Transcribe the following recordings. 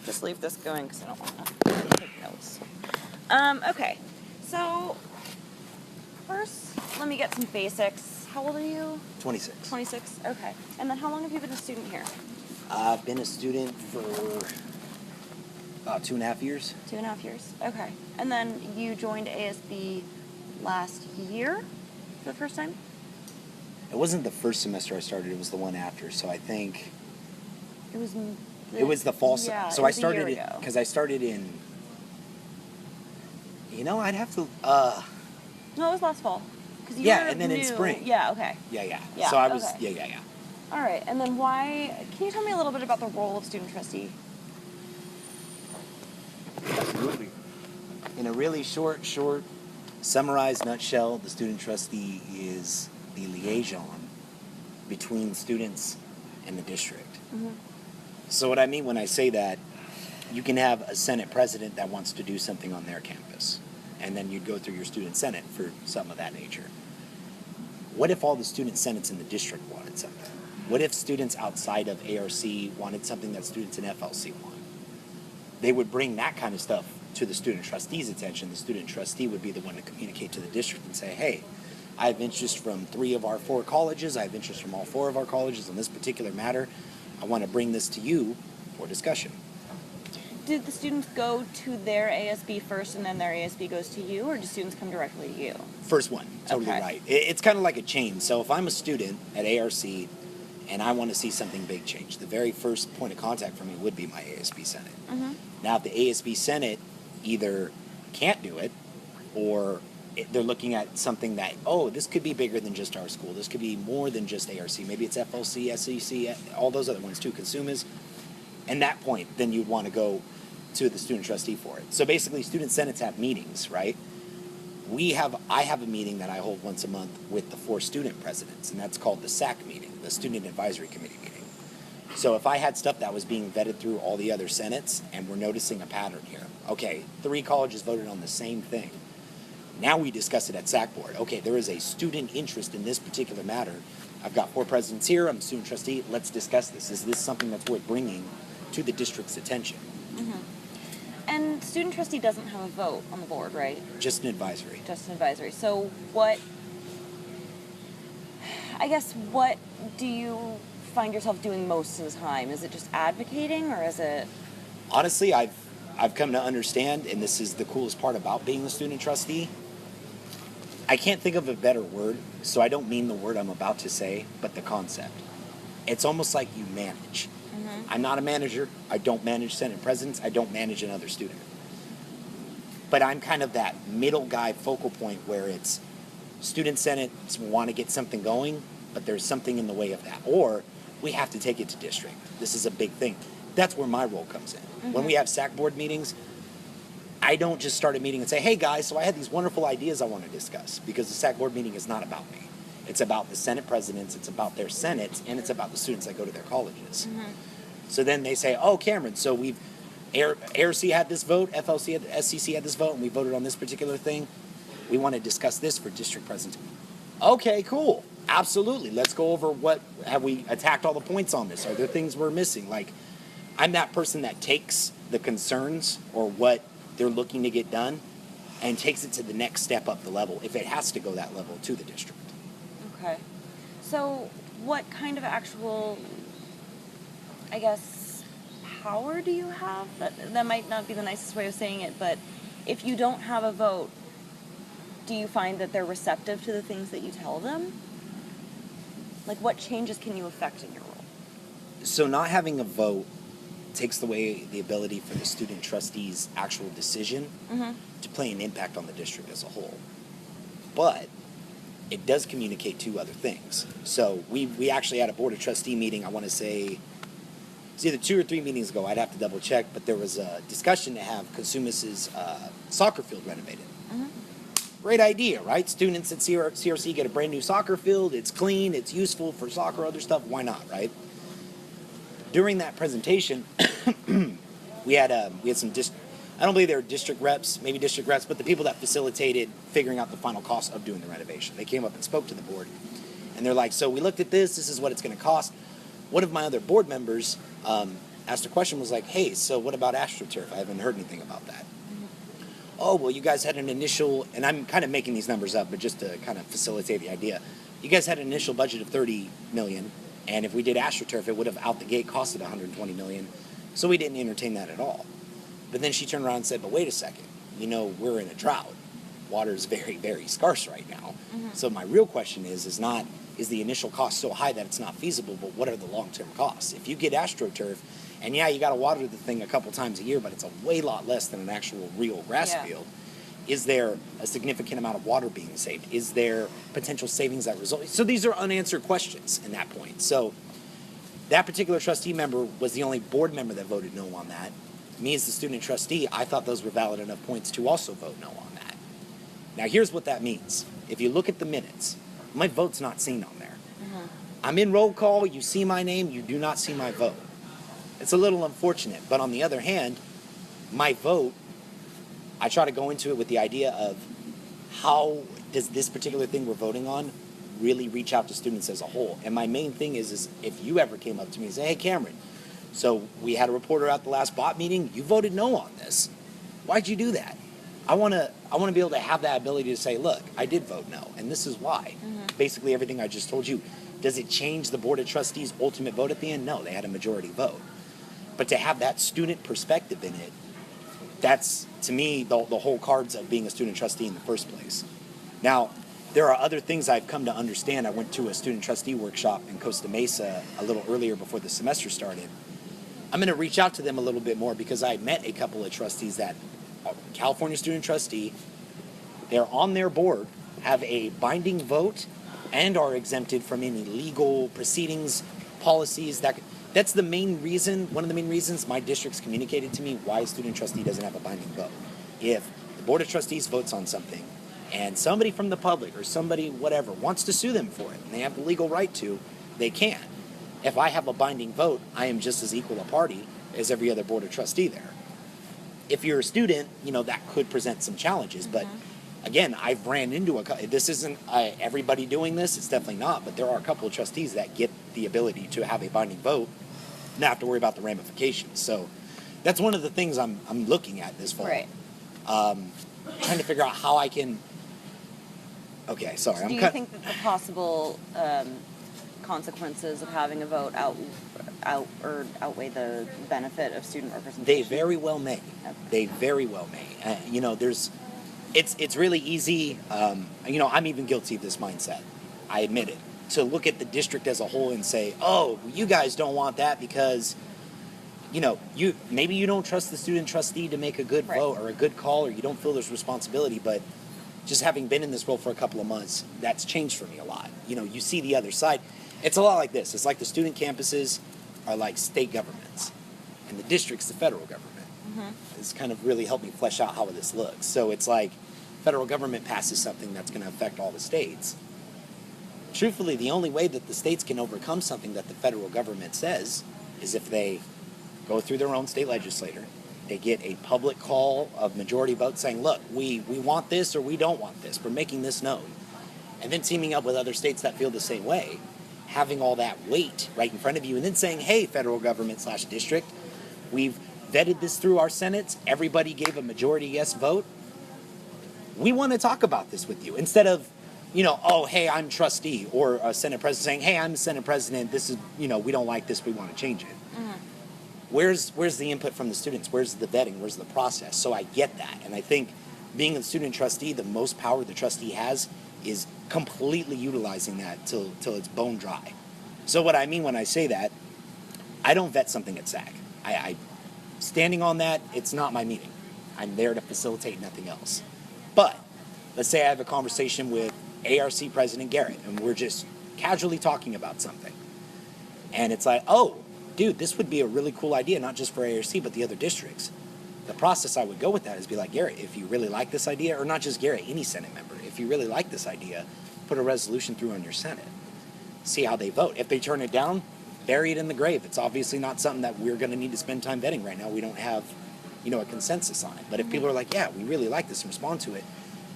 just leave this going because I don't want to take notes. Okay, so first, let me get some basics. How old are you? 26. 26, okay. And then how long have you been a student here? I've been a student for about 2.5 years. 2.5 years, okay. And then you joined ASB last year for the first time? It wasn't the first semester I started, it was the one after, so I think It was the fall yeah, so it I was a started year ago. because I started in, I'd have to No, it was last fall. 'Cause you yeah, were and then in new. spring. Yeah, okay. Yeah. Yeah, So I was okay. yeah. All right, and then can you tell me a little bit about the role of student trustee? Absolutely. In a really short, summarized nutshell, the student trustee is the liaison between students and the district. Mm-hmm. So what I mean when I say that, you can have a Senate president that wants to do something on their campus, and then you'd go through your student senate for something of that nature. What if all the student senates in the district wanted something? What if students outside of ARC wanted something that students in FLC want? They would bring that kind of stuff to the student trustee's attention. The student trustee would be the one to communicate to the district and say, hey, I have interest from 3 of our 4 colleges. I have interest from all 4 of our colleges on this particular matter. I want to bring this to you for discussion. Did the students go to their ASB first and then their ASB goes to you, or do students come directly to you? First one, totally Okay. right. It's kind of like a chain. So if I'm a student at ARC and I want to see something big change, the very first point of contact for me would be my ASB Senate. Mm-hmm. Now, if the ASB Senate either can't do it or they're looking at something that, this could be bigger than just our school. This could be more than just ARC. Maybe it's FLC, SEC, all those other ones too, consumers. And that point, then you'd want to go to the student trustee for it. So basically, student senates have meetings, right? I have a meeting that I hold once a month with the 4 student presidents, and that's called the SAC meeting, the Student Advisory Committee meeting. So if I had stuff that was being vetted through all the other senates, and we're noticing a pattern here, okay, 3 colleges voted on the same thing. Now we discuss it at SAC board. Okay, there is a student interest in this particular matter. I've got 4 presidents here. I'm a student trustee. Let's discuss this. Is this something that's worth bringing to the district's attention? Mm-hmm. And student trustee doesn't have a vote on the board, right? Just an advisory. Just an advisory. So what do you find yourself doing most of the time? Is it just advocating, or is it... Honestly, I've come to understand, and this is the coolest part about being the student trustee, I can't think of a better word, so I don't mean the word I'm about to say, but the concept. It's almost like you manage. Mm-hmm. I'm not a manager. I don't manage Senate presidents. I don't manage another student. But I'm kind of that middle guy focal point where it's student senates want to get something going, but there's something in the way of that. Or we have to take it to district. This is a big thing. That's where my role comes in. Mm-hmm. When we have SAC board meetings, I don't just start a meeting and say, hey guys, so I had these wonderful ideas I want to discuss, because the SAC board meeting is not about me. It's about the Senate presidents, it's about their senates, and it's about the students that go to their colleges. Mm-hmm. So then they say, oh, Cameron, so ARC had this vote, FLC had, SCC had this vote, and we voted on this particular thing. We want to discuss this for district presentation. Okay, cool. Absolutely. Let's go over have we attacked all the points on this? Are there things we're missing? Like, I'm that person that takes the concerns or what they're looking to get done and takes it to the next step up the level, if it has to go that level, to the district. Okay. So what kind of actual, I guess, power do you have? That might not be the nicest way of saying it, but if you don't have a vote, do you find that they're receptive to the things that you tell them? Like, what changes can you affect in your role? So not having a vote takes away the ability for the student trustee's actual decision Mm-hmm. to play an impact on the district as a whole. But it does communicate 2 other things. So we actually had a board of trustee meeting, I want to say, it's either 2 or 3 meetings ago, I'd have to double check, but there was a discussion to have Consumous' soccer field renovated. Mm-hmm. Great idea, right? Students at CRC get a brand new soccer field, it's clean, it's useful for soccer, other stuff, why not, right? During that presentation, we had some I don't believe they were district reps, but the people that facilitated figuring out the final cost of doing the renovation. They came up and spoke to the board, and they're like, so we looked at this is what it's going to cost. One of my other board members asked a question, was like, hey, so what about AstroTurf? I haven't heard anything about that. Oh, well, you guys had an initial, and I'm kind of making these numbers up, but just to kind of facilitate the idea, you guys had an initial budget of $30 million, and if we did AstroTurf, it would have out the gate costed $120 million, so we didn't entertain that at all. But then she turned around and said, but wait a second, we're in a drought. Water is very, very scarce right now. So my real question is not, is the initial cost so high that it's not feasible, but what are the long-term costs? If you get AstroTurf, and yeah, you got to water the thing a couple times a year, but it's a way lot less than an actual real grass field. Is there a significant amount of water being saved? Is there potential savings that result? So these are unanswered questions in that point. So that particular trustee member was the only board member that voted no on that. Me as the student trustee, I thought those were valid enough points to also vote no on that. Now here's what that means. If you look at the minutes, my vote's not seen on there. I'm in roll call, you see my name, you do not see my vote. It's a little unfortunate, but on the other hand, my vote, I try to go into it with the idea of how does this particular thing we're voting on really reach out to students as a whole. And my main thing is if you ever came up to me and say, hey, Cameron, so we had a reporter at the last bot meeting, you voted no on this. Why'd you do that? I want to be able to have that ability to say, look, I did vote no, and this is why. Basically everything I just told you. Does it change the Board of Trustees' ultimate vote at the end? No, they had a majority vote. But to have that student perspective in it, that's, to me, the whole cards of being a student trustee in the first place. Now, there are other things I've come to understand. I went to a student trustee workshop in Costa Mesa a little earlier before the semester started. I'm going to reach out to them a little bit more because I met a couple of trustees that are California student trustee. They're on their board, have a binding vote, and are exempted from any legal proceedings, policies. That's the main reason, one of the main reasons my district's communicated to me why a student trustee doesn't have a binding vote. If the Board of Trustees votes on something and somebody from the public or somebody whatever wants to sue them for it, and they have the legal right to, they can. If I have a binding vote, I am just as equal a party as every other Board of Trustee there. If you're a student, that could present some challenges, but again, I've ran into this isn't everybody doing this, it's definitely not, but there are a couple of trustees that get the ability to have a binding vote, not have to worry about the ramifications. So that's one of the things I'm looking at this fall. Right. Trying to figure out how I can. Okay, sorry. Do you think that the possible consequences of having a vote outweigh the benefit of student representation? They very well may. Okay. They very well may. It's really easy. I'm even guilty of this mindset. I admit it. To look at the district as a whole and say, oh, you guys don't want that because, maybe you don't trust the student trustee to make a good vote or a good call, or you don't feel there's responsibility. But just having been in this role for a couple of months, that's changed for me a lot. You see the other side. It's a lot like this. It's like the student campuses are like state governments, and the district's the federal government. It's kind of really helped me flesh out how this looks. So it's like federal government passes something that's going to affect all the states. Truthfully, the only way that the states can overcome something that the federal government says is if they go through their own state legislator, they get a public call of majority vote saying, look, we want this or we don't want this. We're making this known. And then teaming up with other states that feel the same way, having all that weight right in front of you, and then saying, hey, federal government / district, we've vetted this through our senates. Everybody gave a majority yes vote. We want to talk about this with you. Instead of, oh, hey, I'm trustee, or a Senate president saying, hey, I'm the Senate president, this is, we don't like this, we want to change it. Where's the input from the students? Where's the vetting? Where's the process? So I get that. And I think being a student trustee, the most power the trustee has is completely utilizing that till it's bone dry. So what I mean when I say that, I don't vet something at SAC. I standing on that, it's not my meeting. I'm there to facilitate nothing else. But let's say I have a conversation with ARC President Garrett, and we're just casually talking about something. And it's like, oh, dude, this would be a really cool idea, not just for ARC, but the other districts. The process I would go with that is be like, Garrett, if you really like this idea, or not just Garrett, any Senate member, if you really like this idea, put a resolution through on your Senate. See how they vote. If they turn it down, bury it in the grave. It's obviously not something that we're going to need to spend time vetting right now. We don't have, a consensus on it. But if people are like, yeah, we really like this and respond to it,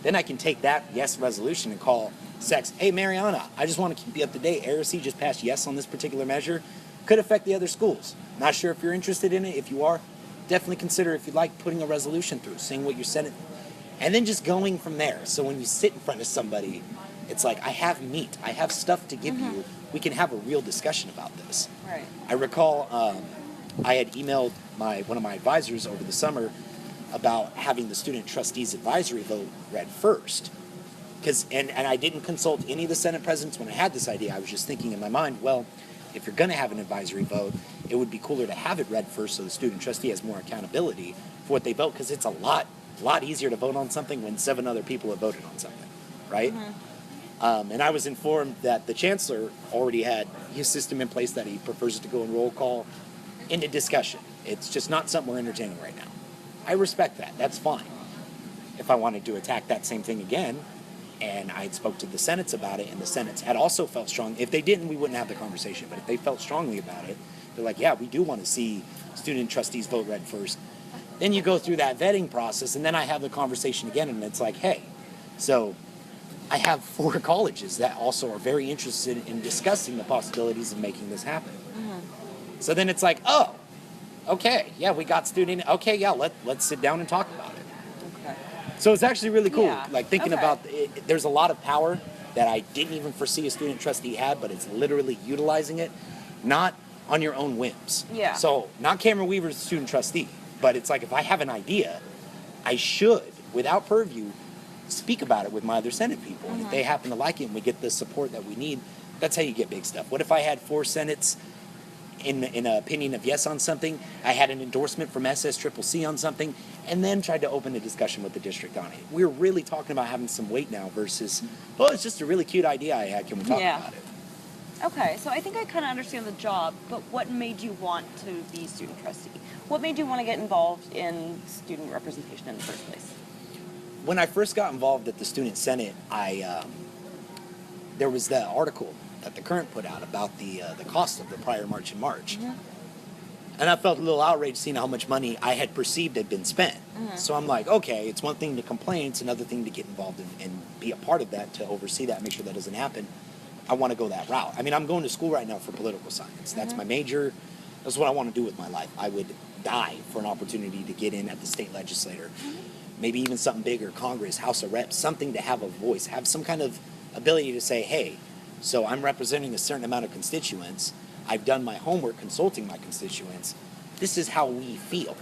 then I can take that yes resolution and call SEX. Hey, Mariana, I just want to keep you up to date. ARC just passed yes on this particular measure. Could affect the other schools. Not sure if you're interested in it. If you are, definitely consider, if you'd like, putting a resolution through, seeing what your Senate, and then just going from there. So when you sit in front of somebody, it's like, I have meat, I have stuff to give you. We can have a real discussion about this. Right. I recall I had emailed one of my advisors over the summer about having the student trustees advisory vote read first. And I didn't consult any of the Senate presidents when I had this idea. I was just thinking in my mind, well, if you're going to have an advisory vote, it would be cooler to have it read first so the student trustee has more accountability for what they vote, because it's a lot easier to vote on something when 7 other people have voted on something, right? And I was informed that the chancellor already had his system in place that he prefers it to go in roll call into discussion. It's just not something we're entertaining right now. I respect that. That's fine. If I wanted to attack that same thing again, and I spoke to the Senates about it, and the Senates had also felt strong. If they didn't, we wouldn't have the conversation. But if they felt strongly about it, they're like, yeah, we do want to see student trustees vote read first. Then you go through that vetting process, and then I have the conversation again, and it's like, hey, so I have 4 colleges that also are very interested in discussing the possibilities of making this happen. So then it's like, oh, okay, yeah, we got student, okay, yeah, let's sit down and talk about it. Okay. So it's actually really cool, Yeah. like thinking Okay. about it. There's a lot of power that I didn't even foresee a student trustee had, but it's literally utilizing it, not on your own whims. Yeah. So not Cameron Weaver's the student trustee, but it's like, if I have an idea, I should, without purview, speak about it with my other Senate people. And if they happen to like it and we get the support that we need, that's how you get big stuff. What if I had 4 Senates in an opinion of yes on something, I had an endorsement from SSCCC on something, and then tried to open a discussion with the district on it? We're really talking about having some weight now versus, oh, it's just a really cute idea I had, can we talk about it? Okay, so I think I kind of understand the job, but what made you want to be student trustee? What made you want to get involved in student representation in the first place? When I first got involved at the Student Senate, there was that article that the Current put out about the cost of the prior March in March. And I felt a little outraged seeing how much money I had perceived had been spent. So I'm like, okay, it's one thing to complain, it's another thing to get involved and be a part of that, to oversee that, make sure that doesn't happen. I want to go that route. I mean, I'm going to school right now for political science. That's my major. That's what I want to do with my life. I would die for an opportunity to get in at the state legislature. Maybe even something bigger, Congress, House of Reps, something to have a voice, have some kind of ability to say, hey, so I'm representing a certain amount of constituents. I've done my homework consulting my constituents. This is how we feel.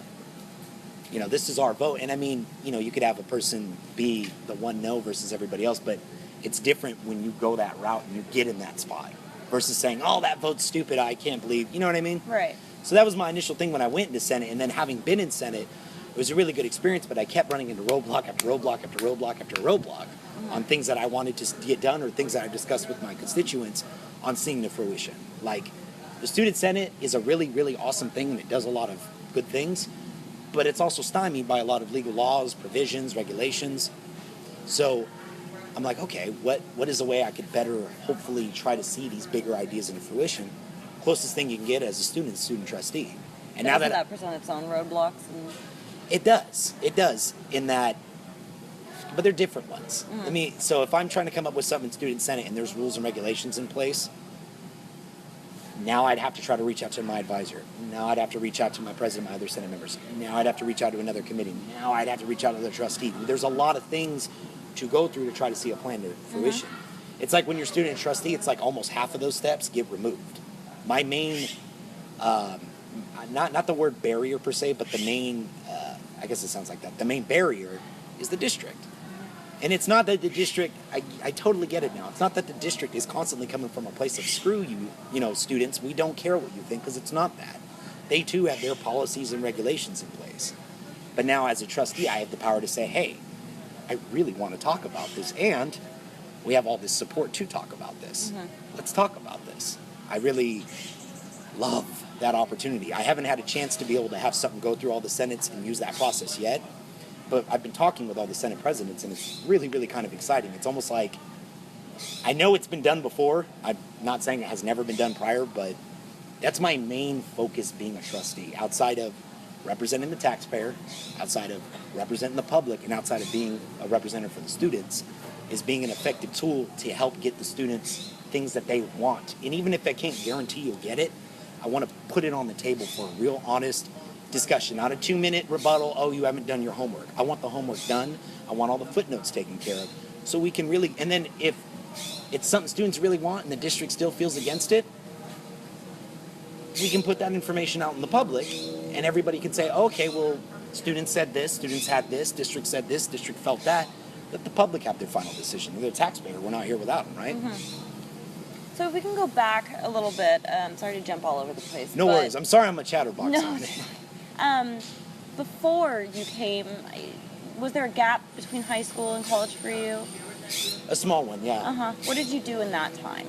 You know, this is our vote. And I mean, you know, you could have a person be the one no versus everybody else, but it's different when you go that route and you get in that spot versus saying, oh, that vote's stupid, I can't believe, you know what I mean? Right. So that was my initial thing when I went into Senate, and then having been in Senate, it was a really good experience, but I kept running into roadblock after roadblock after roadblock after roadblock on things that I wanted to get done or things that I discussed with my constituents on seeing to fruition. Like, the Student Senate is a really, really awesome thing, and it does a lot of good things, but it's also stymied by a lot of legal laws, provisions, regulations. So I'm like, okay, what is a way I could better hopefully try to see these bigger ideas into fruition? Closest thing you can get as a student trustee. And now Doesn't that that present its own roadblocks? And... It does in that, but they're different ones. I mean, so if I'm trying to come up with something in Student Senate and there's rules and regulations in place, now I'd have to try to reach out to my advisor. Now I'd have to reach out to my president, my other Senate members. Now I'd have to reach out to another committee. Now I'd have to reach out to the trustee. There's a lot of things to go through to try to see a plan to fruition. It's like when you're student and trustee, it's like almost half of those steps get removed. My main, not the word barrier per se, but the main, I guess it sounds like that. The main barrier is the district. And it's not that the district, I totally get it now. It's not that the district is constantly coming from a place of screw you, you know, students, we don't care what you think, because it's not that. They too have their policies and regulations in place. But now as a trustee, I have the power to say, hey, I really want to talk about this, and we have all this support to talk about this. Let's talk about this. I really love that opportunity. I haven't had a chance to be able to have something go through all the Senates and use that process yet. But I've been talking with all the Senate presidents, and it's really, really kind of exciting. It's almost like, I know it's been done before. I'm not saying it has never been done prior, but that's my main focus being a trustee. Outside of representing the taxpayer, outside of representing the public, and outside of being a representative for the students, is being an effective tool to help get the students things that they want. And even if I can't guarantee you'll get it, I want to put it on the table for a real honest discussion, not a 2-minute rebuttal. Oh, you haven't done your homework. I want the homework done. I want all the footnotes taken care of, so we can really. And then if it's something students really want and the district still feels against it, we can put that information out in the public, and everybody can say, okay, well, students said this, students had this, district said this, district felt that. Let the public have their final decision. They're the taxpayer. We're not here without them, right? So if we can go back a little bit, sorry to jump all over the place. No worries. I'm sorry I'm a chatterbox. No. Before you came, was there a gap between high school and college for you? A small one, yeah. What did you do in that time?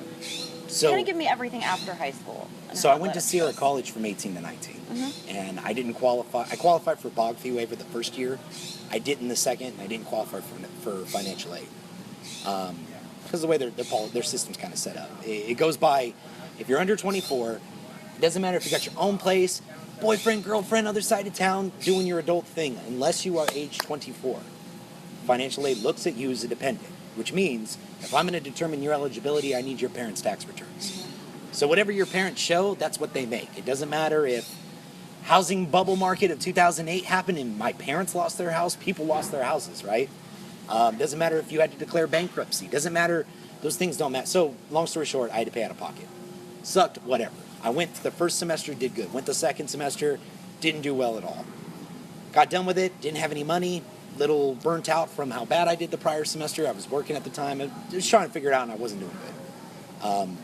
So, kind of give me everything after high school. So I went to Sierra College from 18 to 19, and I didn't qualify. I qualified for bog fee waiver the first year. I didn't the second, and I didn't qualify for financial aid because the way their system's kind of set up. It goes by, if you're under 24, it doesn't matter if you got your own place, boyfriend, girlfriend, other side of town, doing your adult thing, unless you are age 24. Financial aid looks at you as a dependent, which means if I'm going to determine your eligibility, I need your parents' tax returns. So whatever your parents show, that's what they make. It doesn't matter if housing bubble market of 2008 happened and my parents lost their house, people lost their houses, right? Doesn't matter if you had to declare bankruptcy. Doesn't matter. Those things don't matter. So long story short, I had to pay out of pocket. Sucked, whatever. I went the first semester, did good. Went the second semester, didn't do well at all. Got done with it, didn't have any money, little burnt out from how bad I did the prior semester. I was working at the time. I was trying to figure it out and I wasn't doing good.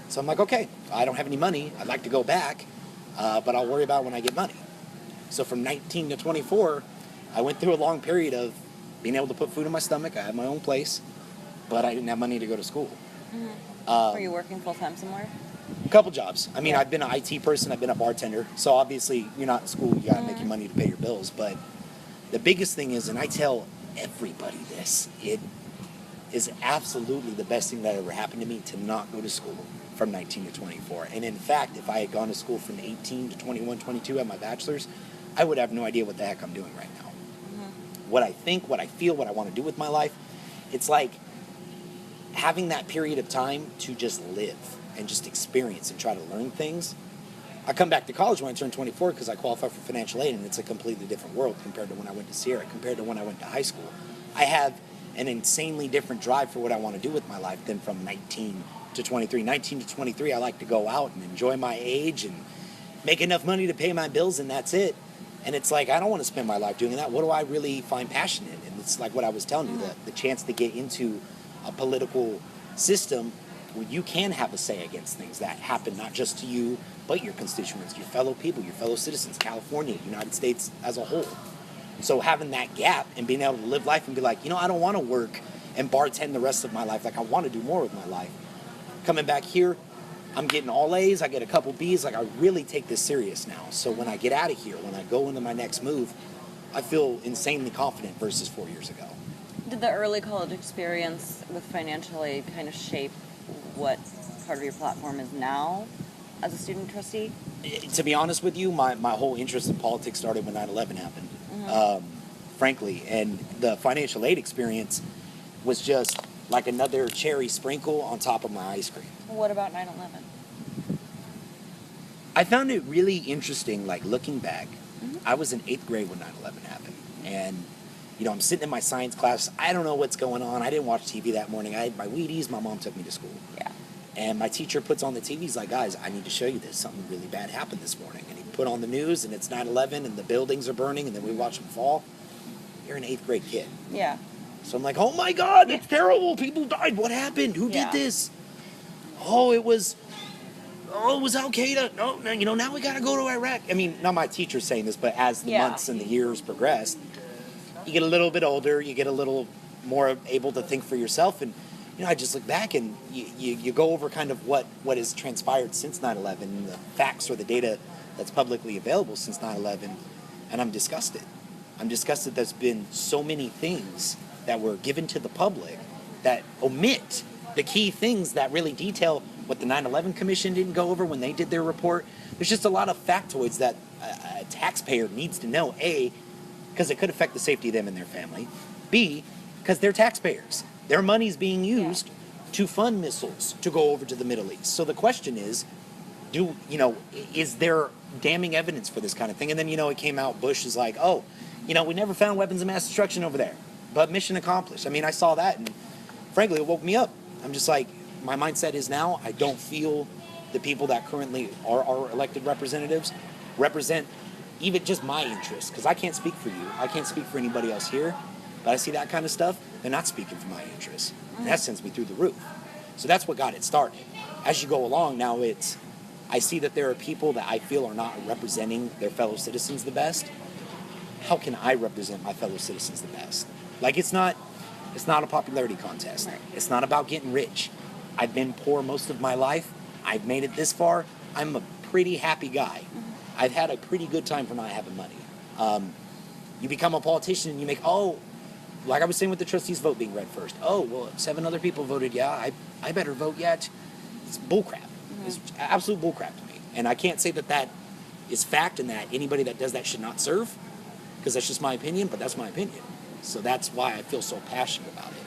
So I'm like, okay, I don't have any money. I'd like to go back, but I'll worry about it when I get money. So from 19 to 24, I went through a long period of being able to put food in my stomach. I had my own place, but I didn't have money to go to school. Were you working full-time somewhere? A couple jobs. I mean, I've been an IT person. I've been a bartender. So obviously, you're not in school. You got to make your money to pay your bills. But the biggest thing is, and I tell everybody this, it is absolutely the best thing that ever happened to me to not go to school from 19 to 24. And in fact, if I had gone to school from 18 to 21, 22 at my bachelor's, I would have no idea what the heck I'm doing right now. What I think, what I feel, what I want to do with my life, it's like having that period of time to just live and just experience and try to learn things. I come back to college when I turn 24 because I qualify for financial aid, and it's a completely different world compared to when I went to Sierra, compared to when I went to high school. I have an insanely different drive for what I want to do with my life than from 19 to 23. 19 to 23, I like to go out and enjoy my age and make enough money to pay my bills, and that's it. And it's like, I don't want to spend my life doing that. What do I really find passion in? And it's like what I was telling you, the chance to get into a political system where you can have a say against things that happen not just to you, but your constituents, your fellow people, your fellow citizens, California, United States as a whole. So having that gap and being able to live life and be like, I don't want to work and bartend the rest of my life. Like, I want to do more with my life. Coming back here, I'm getting all A's, I get a couple B's. Like, I really take this serious now. So when I get out of here, when I go into my next move, I feel insanely confident versus 4 years ago. Did the early college experience with financial aid kind of shape what part of your platform is now as a student trustee? To be honest with you, my whole interest in politics started when 9/11 happened, frankly. And the financial aid experience was just like another cherry sprinkle on top of my ice cream. What about 9/11? I found it really interesting, like looking back. I was in 8th grade when 9/11 happened. And, I'm sitting in my science class. I don't know what's going on. I didn't watch TV that morning. I had my Wheaties. My mom took me to school. Yeah. And my teacher puts on the TV. He's like, guys, I need to show you this. Something really bad happened this morning. And he put on the news, and it's 9/11, and the buildings are burning, and then we watch them fall. You're an 8th grade kid. Yeah. So I'm like, oh my God, it's terrible. People died. What happened? Who did this? Oh, it was Al Qaeda. No, now we got to go to Iraq. I mean, not my teacher saying this, but as the months and the years progressed, you get a little bit older, you get a little more able to think for yourself. And, I just look back and you go over kind of what has transpired since 9/11, the facts or the data that's publicly available since 9/11, and I'm disgusted. I'm disgusted there's been so many things that were given to the public that omit the key things that really detail what the 9/11 Commission didn't go over when they did their report. There's just a lot of factoids that a taxpayer needs to know, A, because it could affect the safety of them and their family, B, because they're taxpayers. Their money's being used to fund missiles to go over to the Middle East. So the question is, is there damning evidence for this kind of thing? And then, it came out, Bush is like, oh, we never found weapons of mass destruction over there, but mission accomplished. I mean, I saw that, and frankly, it woke me up. I'm just like, my mindset is now, I don't feel the people that currently are our elected representatives represent even just my interests, because I can't speak for you. I can't speak for anybody else here, but I see that kind of stuff, they're not speaking for my interests. And that sends me through the roof. So that's what got it started. As you go along, now I see that there are people that I feel are not representing their fellow citizens the best. How can I represent my fellow citizens the best? Like, it's not a popularity contest. Right. It's not about getting rich. I've been poor most of my life. I've made it this far. I'm a pretty happy guy. I've had a pretty good time for not having money. You become a politician and you make, like I was saying with the trustees' vote being read first. Oh, well, 7 other people voted, yeah, I better vote, yeah. It's bullcrap. It's absolute bullcrap to me. And I can't say that is fact and that anybody that does that should not serve, because that's just my opinion, but that's my opinion. So that's why I feel so passionate about it.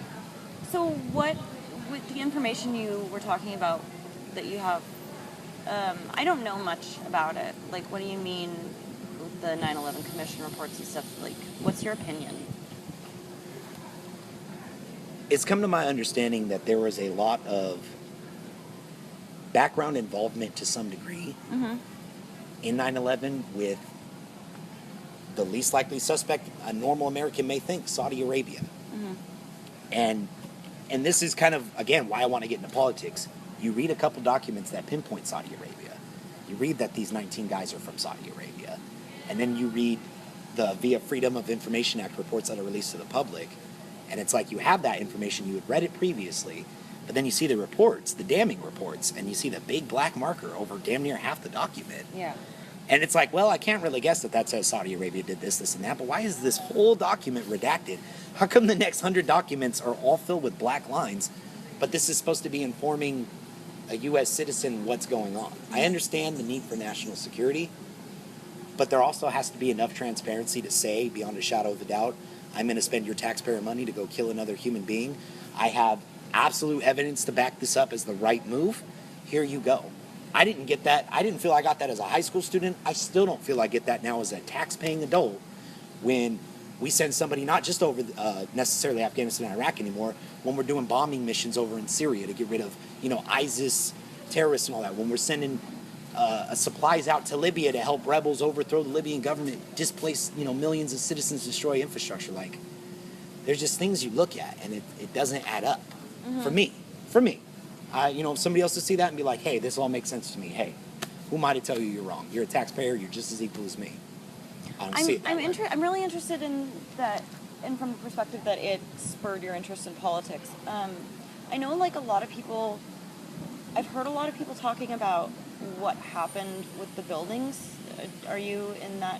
So what, with the information you were talking about that you have, I don't know much about it. Like, what do you mean with the 9/11 Commission reports and stuff? Like, what's your opinion? It's come to my understanding that there was a lot of background involvement to some degree in 9/11 with the least likely suspect a normal American may think, Saudi Arabia. And this is kind of, again, why I want to get into politics. You read a couple documents that pinpoint Saudi Arabia. You read that these 19 guys are from Saudi Arabia. And then you read the via Freedom of Information Act reports that are released to the public. And it's like you have that information, you had read it previously, but then you see the reports, the damning reports, and you see the big black marker over damn near half the document. Yeah. And it's like, well, I can't really guess that says Saudi Arabia did this, and that, but why is this whole document redacted? How come the next 100 documents are all filled with black lines, but this is supposed to be informing a U.S. citizen what's going on? I understand the need for national security, but there also has to be enough transparency to say, beyond a shadow of a doubt, I'm going to spend your taxpayer money to go kill another human being. I have absolute evidence to back this up as the right move. Here you go. I didn't get that. I didn't feel I got that as a high school student. I still don't feel I get that now as a tax-paying adult when we send somebody not just over necessarily Afghanistan and Iraq anymore, when we're doing bombing missions over in Syria to get rid of, ISIS terrorists and all that, when we're sending supplies out to Libya to help rebels overthrow the Libyan government, displace, millions of citizens, destroy infrastructure. Like, there's just things you look at and it doesn't add up for me. If somebody else to see that and be like, hey, this all makes sense to me. Hey, who am I to tell you you're wrong? You're a taxpayer. You're just as equal as me. I don't see it that way. I'm really interested in that, and from the perspective that it spurred your interest in politics. I know, like, a lot of people, I've heard a lot of people talking about what happened with the buildings. Are you in that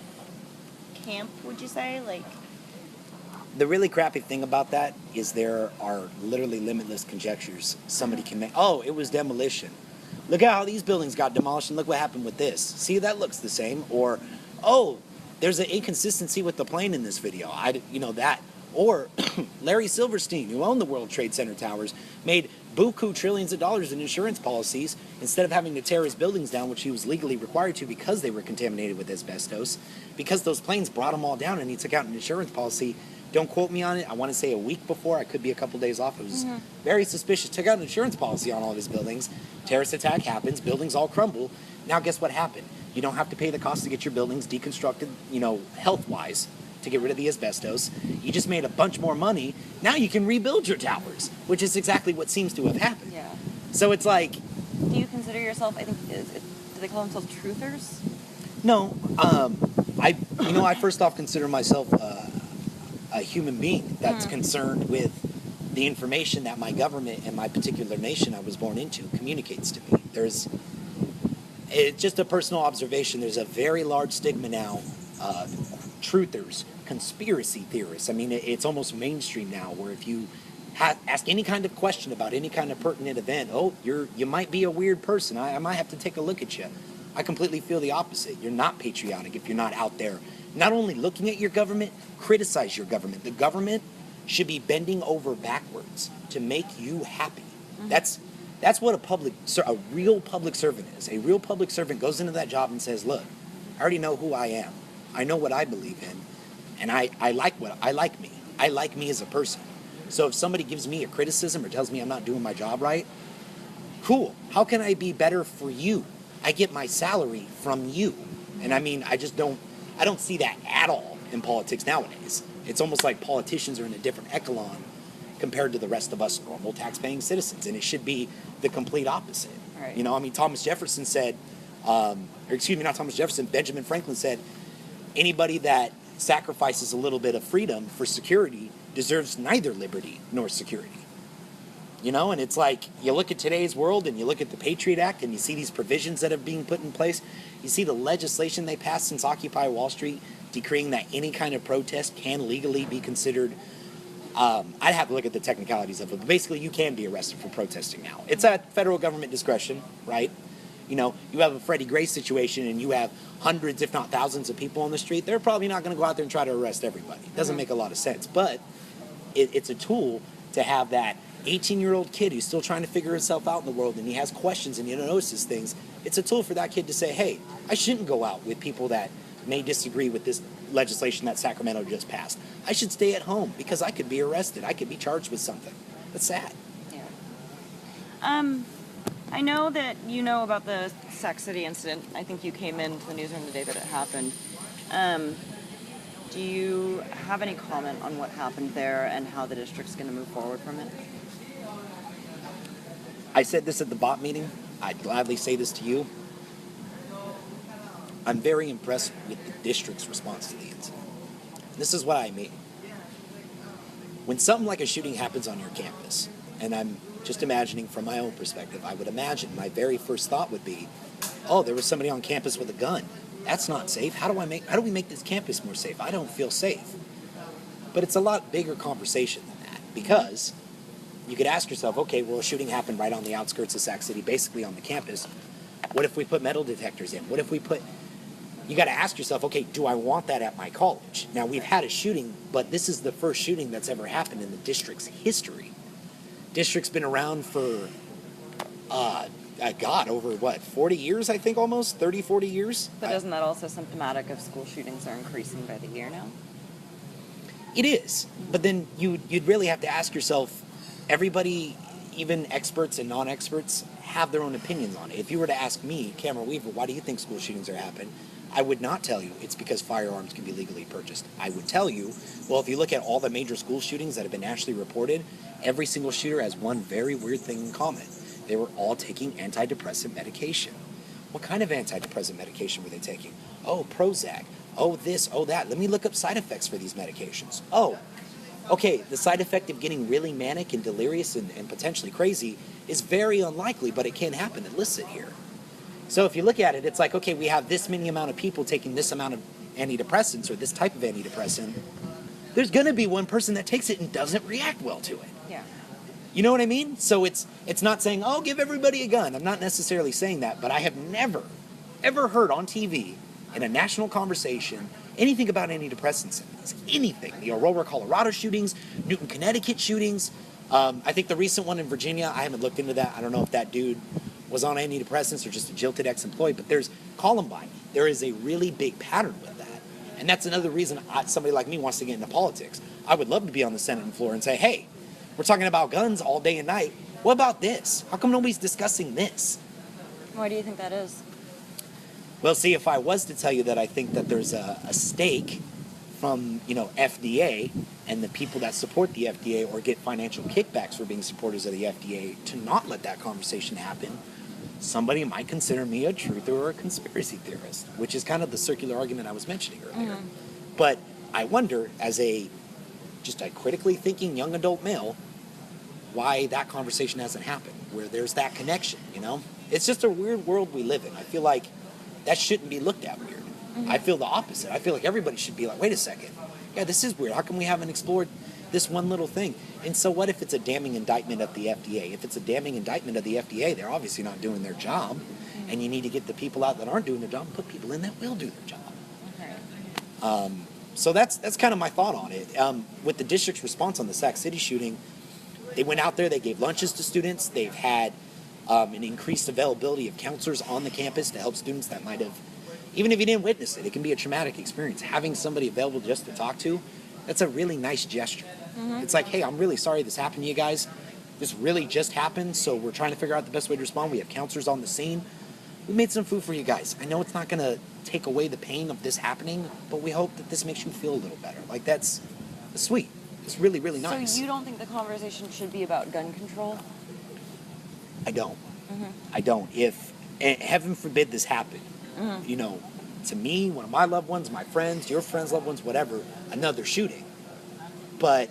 camp, would you say? Like, the really crappy thing about that is there are literally limitless conjectures somebody can make. Oh, it was demolition. Look at how these buildings got demolished and look what happened with this. See, that looks the same. Or, oh, there's an inconsistency with the plane in this video. That. Or Larry Silverstein, who owned the World Trade Center towers, made buku trillions of dollars in insurance policies instead of having to tear his buildings down, which he was legally required to because they were contaminated with asbestos, because those planes brought them all down and he took out an insurance policy. Don't quote me on it. I want to say a week before. I could be a couple days off. It was very suspicious. Took out an insurance policy on all of his buildings. Terrorist attack happens. Buildings all crumble. Now guess what happened? You don't have to pay the cost to get your buildings deconstructed, health-wise, to get rid of the asbestos. You just made a bunch more money. Now you can rebuild your towers, which is exactly what seems to have happened. yeah. So it's like... Do you consider yourself, do they call themselves truthers? No. I first off consider myself a human being that's concerned with the information that my government and my particular nation I was born into communicates to me. It's just a personal observation. There's a very large stigma now, truthers, conspiracy theorists. I mean, it's almost mainstream now, where if you ask any kind of question about any kind of pertinent event, you might be a weird person. I might have to take a look at you. I completely feel the opposite. You're not patriotic if you're not out there not only looking at your government, criticize your government. The government should be bending over backwards to make you happy. That's That's what a real public servant is. A real public servant goes into that job and says, look, I already know who I am. I know what I believe in. And I like me. I like me as a person. So if somebody gives me a criticism or tells me I'm not doing my job right, cool. How can I be better for you? I get my salary from you. And I mean, I don't see that at all in politics nowadays. It's almost like politicians are in a different echelon compared to the rest of us normal tax-paying citizens. And it should be the complete opposite. Right. You know, I mean, Thomas Jefferson said, not Thomas Jefferson, Benjamin Franklin said, anybody that sacrifices a little bit of freedom for security deserves neither liberty nor security. You know, and it's like, you look at today's world and you look at the Patriot Act and you see these provisions that are being put in place. You see the legislation they passed since Occupy Wall Street decreeing that any kind of protest can legally be considered. I'd have to look at the technicalities of it, but basically you can be arrested for protesting now. It's at federal government discretion, right? You know, you have a Freddie Gray situation and you have hundreds, if not thousands of people on the street. They're probably not going to go out there and try to arrest everybody. It doesn't make a lot of sense, but it's a tool to have that 18-year-old kid who's still trying to figure himself out in the world and he has questions and he notices things. It's a tool for that kid to say, hey, I shouldn't go out with people that may disagree with this legislation that Sacramento just passed. I should stay at home because I could be arrested. I could be charged with something. That's sad. Yeah. I know that you know about the Sac City incident. I think you came into the newsroom the day that it happened. Do you have any comment on what happened there and how the district's going to move forward from it? I said this at the BOT meeting. I'd gladly say this to you. I'm very impressed with the district's response to the incident. This is what I mean. When something like a shooting happens on your campus, and I'm just imagining from my own perspective, I would imagine my very first thought would be, oh, there was somebody on campus with a gun. That's not safe. How do we make this campus more safe? I don't feel safe. But it's a lot bigger conversation than that, because you could ask yourself, okay, well, a shooting happened right on the outskirts of Sac City, basically on the campus. What if we put metal detectors in? You got to ask yourself, okay, do I want that at my college? Now, we've had a shooting, but this is the first shooting that's ever happened in the district's history. District's been around for, over 40 years, I think, almost 30, 40 years. But isn't that also symptomatic of school shootings are increasing by the year now? It is, but then you'd really have to ask yourself, everybody, even experts and non-experts, have their own opinions on it. If you were to ask me, Cameron Weaver, why do you think school shootings are happening? I would not tell you it's because firearms can be legally purchased. I would tell you, well, if you look at all the major school shootings that have been nationally reported, every single shooter has one very weird thing in common. They were all taking antidepressant medication. What kind of antidepressant medication were they taking? Oh, Prozac. Oh, this, oh, that. Let me look up side effects for these medications. Oh, okay, the side effect of getting really manic and delirious and potentially crazy is very unlikely, but it can happen illicit here. So if you look at it, it's like, okay, we have this many amount of people taking this amount of antidepressants or this type of antidepressant. There's going to be one person that takes it and doesn't react well to it. Yeah. You know what I mean? So it's not saying, oh, give everybody a gun. I'm not necessarily saying that, but I have never, ever heard on TV in a national conversation anything about antidepressants. Anything. The Aurora, Colorado shootings, Newton, Connecticut shootings. I think the recent one in Virginia, I haven't looked into that. I don't know if that dude was on antidepressants or just a jilted ex-employee, but there's Columbine. There is a really big pattern with that. And that's another reason somebody like me wants to get into politics. I would love to be on the Senate floor and say, hey, we're talking about guns all day and night. What about this? How come nobody's discussing this? Why do you think that is? Well, see, if I was to tell you that I think that there's a stake from, FDA and the people that support the FDA or get financial kickbacks for being supporters of the FDA to not let that conversation happen, somebody might consider me a truther or a conspiracy theorist, which is kind of the circular argument I was mentioning earlier. Mm-hmm. But I wonder, as just a critically thinking young adult male, why that conversation hasn't happened, where there's that connection, It's just a weird world we live in. I feel like that shouldn't be looked at weird. Mm-hmm. I feel the opposite. I feel like everybody should be like, wait a second. Yeah, this is weird. How come we haven't explored this one little thing? And so what if it's a damning indictment of the FDA? If it's a damning indictment of the FDA, they're obviously not doing their job. Mm-hmm. And you need to get the people out that aren't doing their job and put people in that will do their job. Okay. So that's kind of my thought on it. With the district's response on the Sac City shooting, they went out there, they gave lunches to students, they've had an increased availability of counselors on the campus to help students that might have, even if you didn't witness it, it can be a traumatic experience. Having somebody available just to talk to, that's a really nice gesture. It's like, hey, I'm really sorry this happened to you guys. This really just happened, so we're trying to figure out the best way to respond. We have counselors on the scene. We made some food for you guys. I know it's not going to take away the pain of this happening, but we hope that this makes you feel a little better. Like, that's sweet. It's really, really nice. So you don't think the conversation should be about gun control? I don't. I don't. If, and heaven forbid this happened, you know, to me, one of my loved ones, my friends, your friends' loved ones, whatever, another shooting. But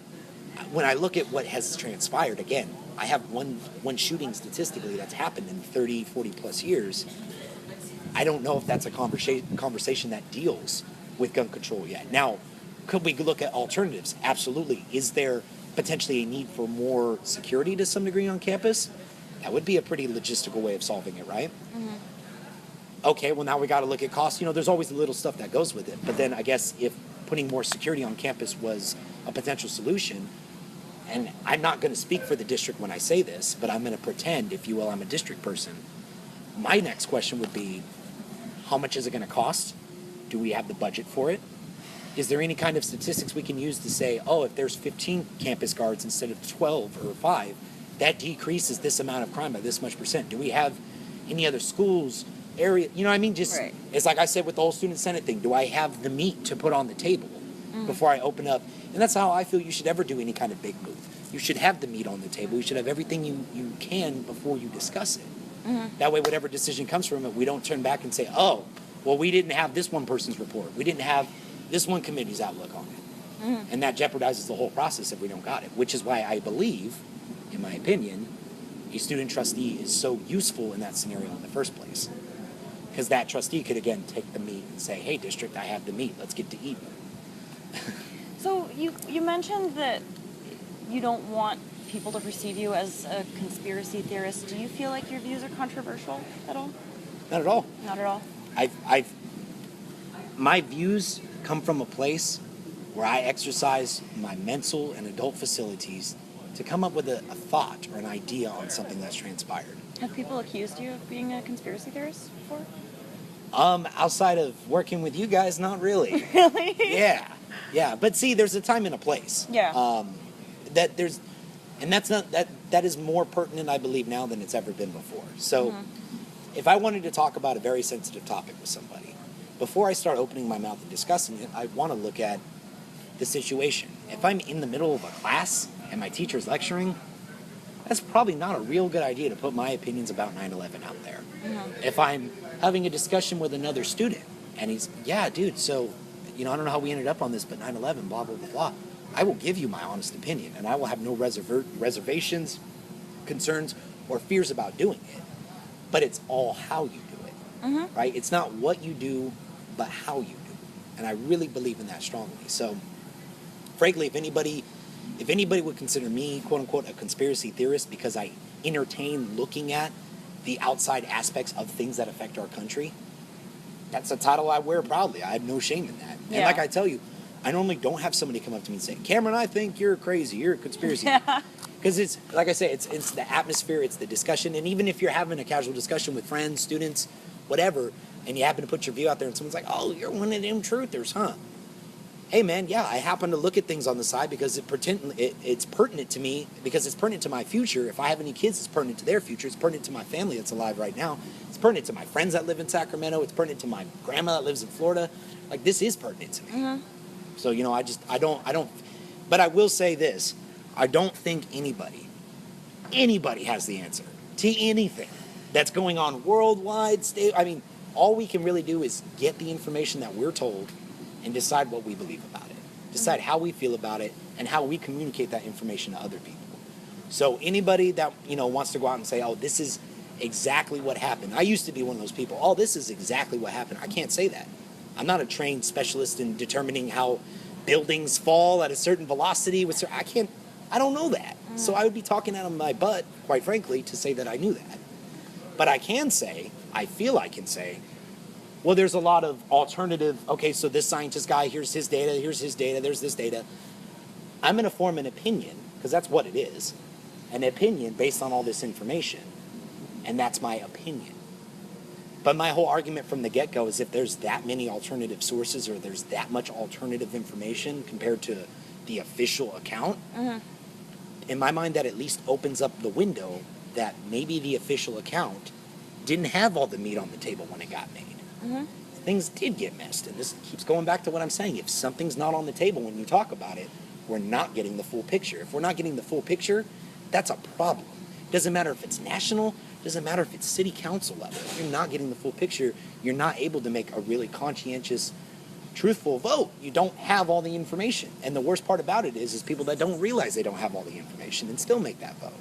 when I look at what has transpired, again, I have one shooting statistically that's happened in 30, 40 plus years. I don't know if that's a conversation that deals with gun control yet. Now, could we look at alternatives? Absolutely. Is there potentially a need for more security to some degree on campus? That would be a pretty logistical way of solving it, right? Okay, well, now we got to look at costs. You know, there's always the little stuff that goes with it. But then I guess if putting more security on campus was a potential solution, and I'm not going to speak for the district when I say this, but I'm going to pretend, if you will, I'm a district person. My next question would be, how much is it going to cost? Do we have the budget for it? Is there any kind of statistics we can use to say, oh, if there's 15 campus guards instead of 12 or 5, that decreases this amount of crime by this much percent? Do we have any other schools, area, you know what I mean? Just, right. It's like I said with the whole student senate thing. Do I have the meat to put on the table before I open up? And that's how I feel you should ever do any kind of big move. You should have the meat on the table. You should have everything you can before you discuss it. That way, whatever decision comes from it, we don't turn back and say, oh, well, we didn't have this one person's report. We didn't have this one committee's outlook on it. And that jeopardizes the whole process if we don't got it, which is why I believe, in my opinion, a student trustee is so useful in that scenario in the first place. Because that trustee could, again, take the meat and say, hey, district, I have the meat. Let's get to eating. So you mentioned that you don't want people to perceive you as a conspiracy theorist. Do you feel like your views are controversial at all? Not at all. Not at all. My views come from a place where I exercise my mental and adult facilities to come up with a thought or an idea on something that's transpired. Have people accused you of being a conspiracy theorist before? Outside of working with you guys, not really. Really? Yeah. But see, there's a time and a place. Yeah. That is more pertinent, I believe, now than it's ever been before. So, if I wanted to talk about a very sensitive topic with somebody, before I start opening my mouth and discussing it, I want to look at the situation. If I'm in the middle of a class and my teacher's lecturing, that's probably not a real good idea to put my opinions about 9/11 out there. If I'm having a discussion with another student and he's, yeah, dude, so, I don't know how we ended up on this, but 9/11, blah, blah, blah, blah. I will give you my honest opinion, and I will have no reservations, concerns, or fears about doing it. But it's all how you do it, right? It's not what you do, but how you do it. And I really believe in that strongly. So, frankly, if anybody would consider me, quote unquote, a conspiracy theorist because I entertain looking at the outside aspects of things that affect our country, that's a title I wear proudly. I have no shame in that. And like I tell you, I normally don't have somebody come up to me and say, Cameron, I think you're crazy. You're a conspiracy. Because it's, like I say, it's the atmosphere, it's the discussion. And even if you're having a casual discussion with friends, students, whatever, and you happen to put your view out there and someone's like, oh, you're one of them truthers, huh? Hey, man, yeah, I happen to look at things on the side because it's pertinent to me, because it's pertinent to my future. If I have any kids, it's pertinent to their future. It's pertinent to my family that's alive right now. It's pertinent to my friends that live in Sacramento. It's pertinent to my grandma that lives in Florida. Like, this is pertinent to me. So, I don't, but I will say this. I don't think anybody has the answer to anything that's going on worldwide. All we can really do is get the information that we're told and decide what we believe about it. Decide how we feel about it and how we communicate that information to other people. So anybody that, wants to go out and say, oh, this is exactly what happened. I used to be one of those people. Oh, this is exactly what happened. I can't say that. I'm not a trained specialist in determining how buildings fall at a certain velocity. I don't know that. So I would be talking out of my butt, quite frankly, to say that I knew that. But I feel I can say, well, there's a lot of alternative, okay, so this scientist guy, here's his data, there's this data. I'm going to form an opinion, because that's what it is, an opinion based on all this information. And that's my opinion. But my whole argument from the get-go is if there's that many alternative sources or there's that much alternative information compared to the official account, in my mind that at least opens up the window that maybe the official account didn't have all the meat on the table when it got made. Things did get messed, and this keeps going back to what I'm saying. If something's not on the table when you talk about it, we're not getting the full picture. If we're not getting the full picture, that's a problem. Doesn't matter if it's national, doesn't matter if it's city council level. If you're not getting the full picture, you're not able to make a really conscientious, truthful vote. You don't have all the information. And the worst part about it is people that don't realize they don't have all the information and still make that vote.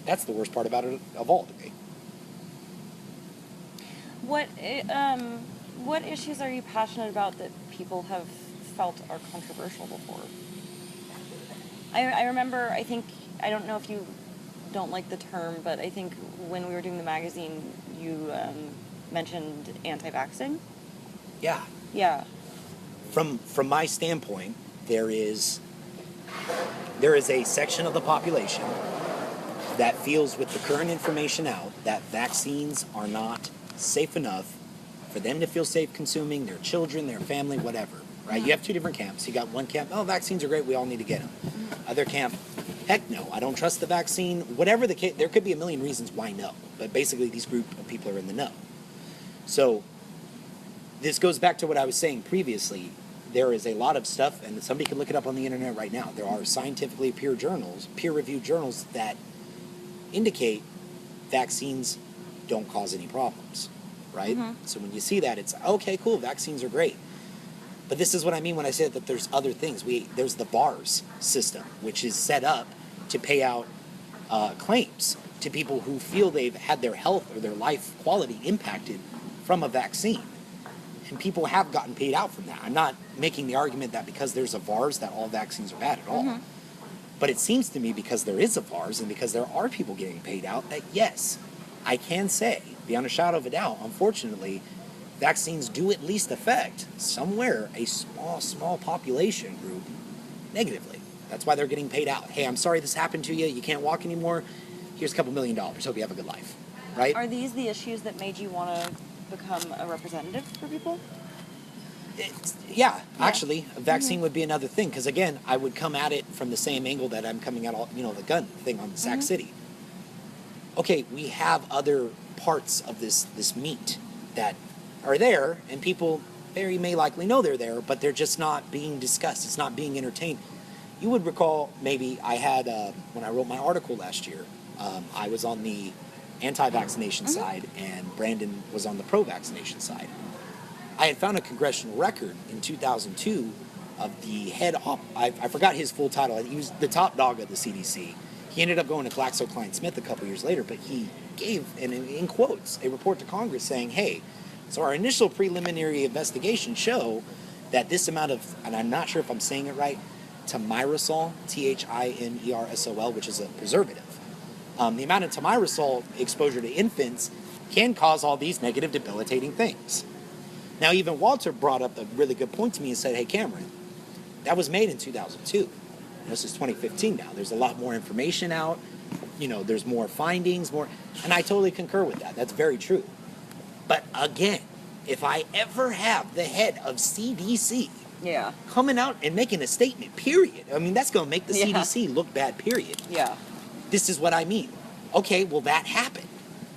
That's the worst part about it of all to me. What issues are you passionate about that people have felt are controversial before? I remember, I don't know if you don't like the term, but I think when we were doing the magazine, you mentioned anti-vaxxing. Yeah. Yeah. From my standpoint, there is a section of the population that feels with the current information out that vaccines are not safe enough for them to feel safe consuming their children, their family, whatever, right? You have two different camps. You got one camp, oh, vaccines are great, we all need to get them. Other camp, heck no, I don't trust the vaccine. Whatever the case, there could be a million reasons why no, but basically these group of people are in the no. So this goes back to what I was saying previously. There is a lot of stuff, and somebody can look it up on the internet right now. There are scientifically peer-reviewed journals that indicate vaccines don't cause any problems, right? So when you see that, it's okay, cool, vaccines are great. But this is what I mean when I say that there's other things. There's the VARS system, which is set up to pay out claims to people who feel they've had their health or their life quality impacted from a vaccine. And people have gotten paid out from that. I'm not making the argument that because there's a VARS that all vaccines are bad at all. But it seems to me because there is a VARS and because there are people getting paid out that yes, I can say, beyond a shadow of a doubt, unfortunately, vaccines do at least affect somewhere a small population group negatively. That's why they're getting paid out. Hey, I'm sorry this happened to you. You can't walk anymore. Here's a couple $1 million. Hope you have a good life. Right? Are these the issues that made you want to become a representative for people? Yeah, actually, a vaccine would be another thing. Because again, I would come at it from the same angle that I'm coming at the gun thing on Sac City. Okay, we have other parts of this meat that are there, and people very may likely know they're there, but they're just not being discussed. It's not being entertained. You would recall maybe I had, when I wrote my article last year, I was on the anti-vaccination side, and Brandon was on the pro-vaccination side. I had found a congressional record in 2002 of the head op, I forgot his full title, he was the top dog of the CDC. He ended up going to GlaxoSmithKline a couple years later, but he gave, and in quotes, a report to Congress saying, hey, so our initial preliminary investigation show that this amount of, and I'm not sure if I'm saying it right, thimerosal, Thimerosol, which is a preservative. The amount of thimerosal exposure to infants can cause all these negative, debilitating things. Now, even Walter brought up a really good point to me and said, hey, Cameron, that was made in 2002. This is 2015 now. There's a lot more information out. There's more findings, and I totally concur with that. That's very true. But again, if I ever have the head of CDC coming out and making a statement, period. I mean, that's going to make the CDC look bad, period. Yeah. This is what I mean. Okay, well, that happened.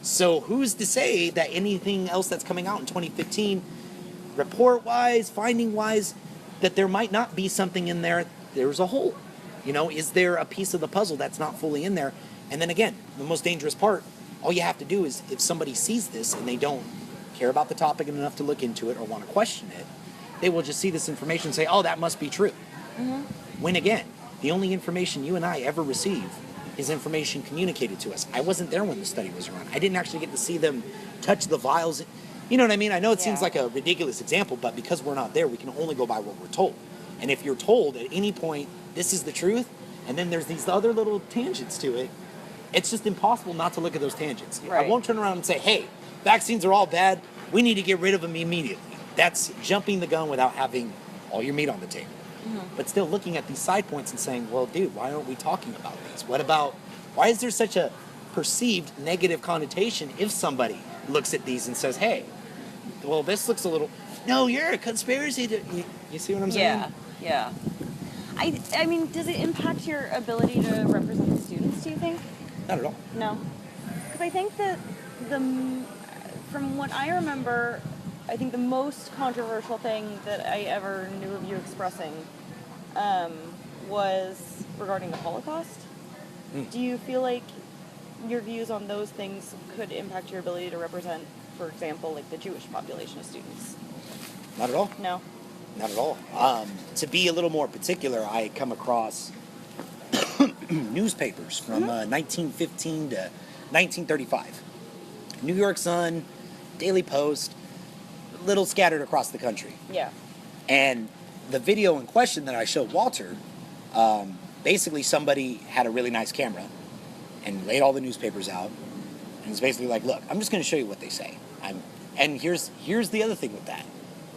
So who's to say that anything else that's coming out in 2015, report-wise, finding-wise, that there might not be something in there, there's a hole. Is there a piece of the puzzle that's not fully in there? And then again, the most dangerous part, all you have to do is if somebody sees this and they don't care about the topic enough to look into it or want to question it, they will just see this information and say, oh, that must be true. When again, the only information you and I ever receive is information communicated to us. I wasn't there when the study was run. I didn't actually get to see them touch the vials. You know what I mean? I know it seems like a ridiculous example, but because we're not there, we can only go by what we're told. And if you're told at any point, this is the truth, and then there's these other little tangents to it, it's just impossible not to look at those tangents. Right. I won't turn around and say, hey, vaccines are all bad, we need to get rid of them immediately. That's jumping the gun without having all your meat on the table. But still looking at these side points and saying, well, dude, why aren't we talking about these? Why is there such a perceived negative connotation if somebody looks at these and says, hey, well, this looks a little, no, you're a conspiracy. You see what I'm saying? Yeah. I mean, does it impact your ability to represent the students, do you think? Not at all. No. Because I think that from what I remember, I think the most controversial thing that I ever knew of you expressing was regarding the Holocaust. Do you feel like your views on those things could impact your ability to represent, for example, like the Jewish population of students? Not at all. No. Not at all. To be a little more particular, I come across newspapers from 1915 to 1935. New York Sun, Daily Post, little scattered across the country. Yeah. And the video in question that I showed Walter, basically somebody had a really nice camera and laid all the newspapers out. And it's basically like, look, I'm just going to show you what they say. And here's the other thing with that.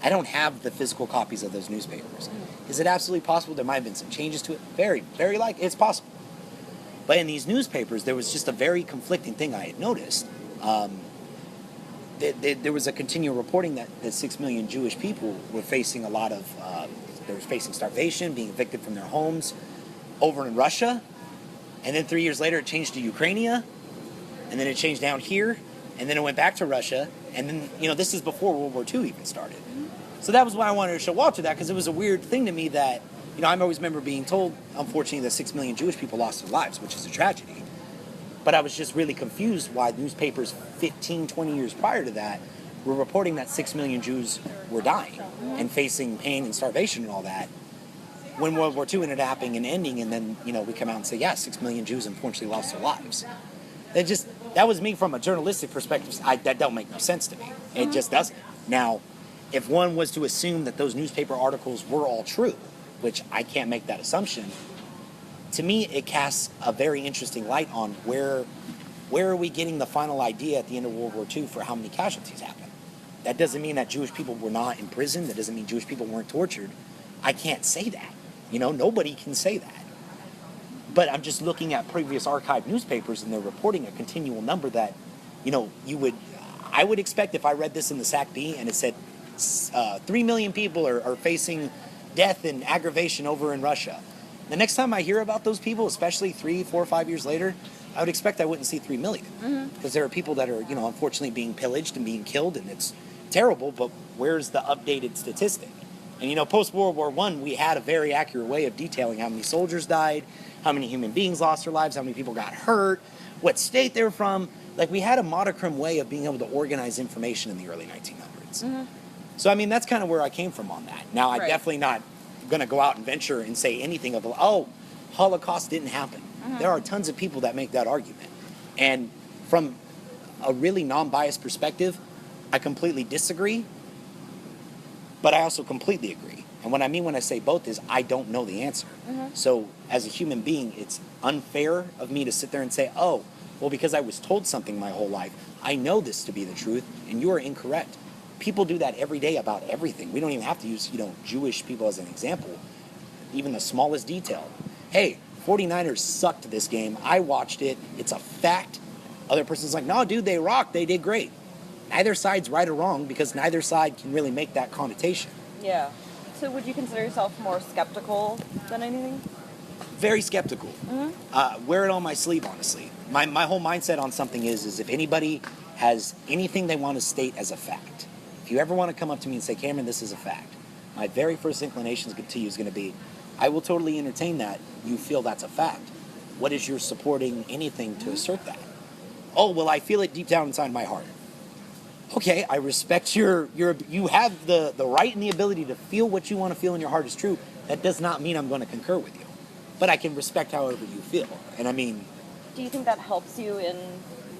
I don't have the physical copies of those newspapers. Is it absolutely possible there might have been some changes to it? Very, very likely. It's possible. But in these newspapers, there was just a very conflicting thing I had noticed. There was a continual reporting that 6 million Jewish people were facing a lot of, they were facing starvation, being evicted from their homes over in Russia. And then 3 years later, it changed to Ukraine. And then it changed down here. And then it went back to Russia. And then, this is before World War II even started. So that was why I wanted to show Walter that, because it was a weird thing to me that, I always remember being told, unfortunately, that 6 million Jewish people lost their lives, which is a tragedy. But I was just really confused why newspapers 15, 20 years prior to that were reporting that 6 million Jews were dying and facing pain and starvation and all that. When World War II ended up happening and ending, and then, we come out and say, 6 million Jews unfortunately lost their lives. That was me from a journalistic perspective. That don't make no sense to me. It just doesn't. Now, if one was to assume that those newspaper articles were all true, which I can't make that assumption, to me it casts a very interesting light on where are we getting the final idea at the end of World War II for how many casualties happened. That doesn't mean that Jewish people were not in prison. That doesn't mean Jewish people weren't tortured. I can't say that. Nobody can say that. But I'm just looking at previous archived newspapers, and they're reporting a continual number that, I would expect if I read this in the SAC-B and it said 3 million people are facing death and aggravation over in Russia. The next time I hear about those people, especially 3, 4, 5 years later, I would expect I wouldn't see 3 million. Because there are people that are, unfortunately being pillaged and being killed, and it's terrible, but where's the updated statistic? And, post-World War I, we had a very accurate way of detailing how many soldiers died, how many human beings lost their lives, how many people got hurt, what state they're from. Like, we had a modicum way of being able to organize information in the early 1900s. So, that's kind of where I came from on that. Now, I'm definitely not going to go out and venture and say anything of, Holocaust didn't happen. There are tons of people that make that argument. And from a really non-biased perspective, I completely disagree, but I also completely agree. And what I mean when I say both is I don't know the answer. So as a human being, it's unfair of me to sit there and say, because I was told something my whole life, I know this to be the truth, and you are incorrect. People do that every day about everything. We don't even have to use, Jewish people as an example. Even the smallest detail. Hey, 49ers sucked this game. I watched it. It's a fact. Other person's like, no, dude, they rocked. They did great. Neither side's right or wrong, because neither side can really make that connotation. Yeah. So would you consider yourself more skeptical than anything? Very skeptical. Wear it on my sleeve, honestly. My whole mindset on something is if anybody has anything they want to state as a fact, if you ever want to come up to me and say, Cameron, this is a fact, my very first inclination to you is going to be, I will totally entertain that. You feel that's a fact. What is your supporting anything to assert that? I feel it deep down inside my heart. Okay, I respect you have the right and the ability to feel what you want to feel in your heart is true. That does not mean I'm going to concur with you. But I can respect however you feel. And do you think that helps you in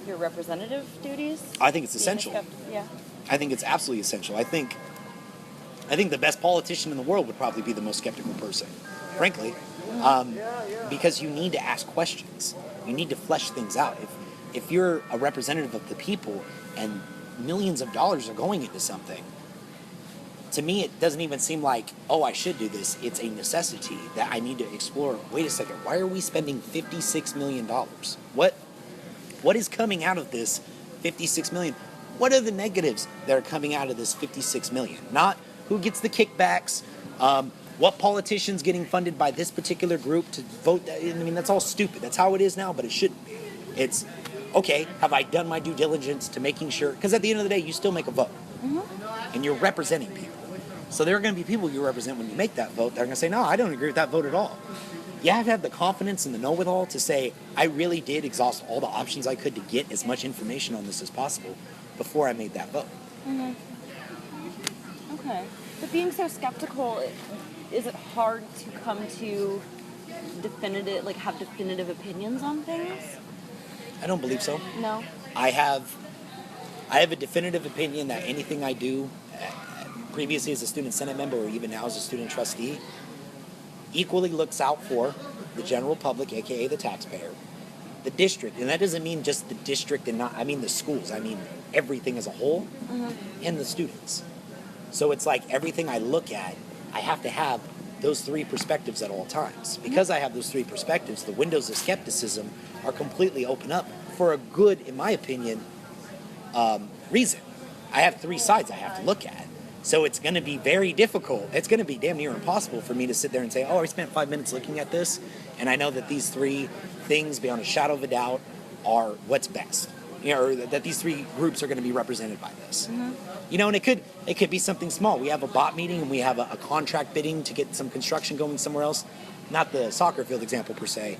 your representative duties? I think it's essential. Yeah. I think it's absolutely essential. I think the best politician in the world would probably be the most skeptical person, frankly, because you need to ask questions. You need to flesh things out. If you're a representative of the people and millions of dollars are going into something, to me it doesn't even seem like, I should do this. It's a necessity that I need to explore. Wait a second, why are we spending $56 million? What What is coming out of this 56 million? What are the negatives that are coming out of this 56 million? Not who gets the kickbacks, what politician's getting funded by this particular group to vote. I mean, that's all stupid. That's how it is now, but it shouldn't be. It's, okay, have I done my due diligence to making sure? Because at the end of the day, you still make a vote. And you're representing people. So there are going to be people you represent when you make that vote that are going to say, no, I don't agree with that vote at all. You have to have the confidence and the know-it-all to say, I really did exhaust all the options I could to get as much information on this as possible before I made that vote. Okay. But being so skeptical, is it hard to come to have definitive opinions on things? I don't believe so. No. I have a definitive opinion that anything I do, previously as a student senate member or even now as a student trustee, equally looks out for the general public, aka the taxpayer, the district, and that doesn't mean just the district and not, I mean the schools, I mean everything as a whole, and the students. So it's like everything I look at, I have to have those three perspectives at all times. Because I have those three perspectives, the windows of skepticism are completely open up for a good, in my opinion, reason. I have three sides I have to look at. So it's going to be very difficult. It's going to be damn near impossible for me to sit there and say, oh, I spent 5 minutes looking at this, and I know that these three things, beyond a shadow of a doubt, are what's best. You know, or that these three groups are going to be represented by this. You know, and it could be something small. We have a bot meeting and we have a contract bidding to get some construction going somewhere else. Not the soccer field example per se.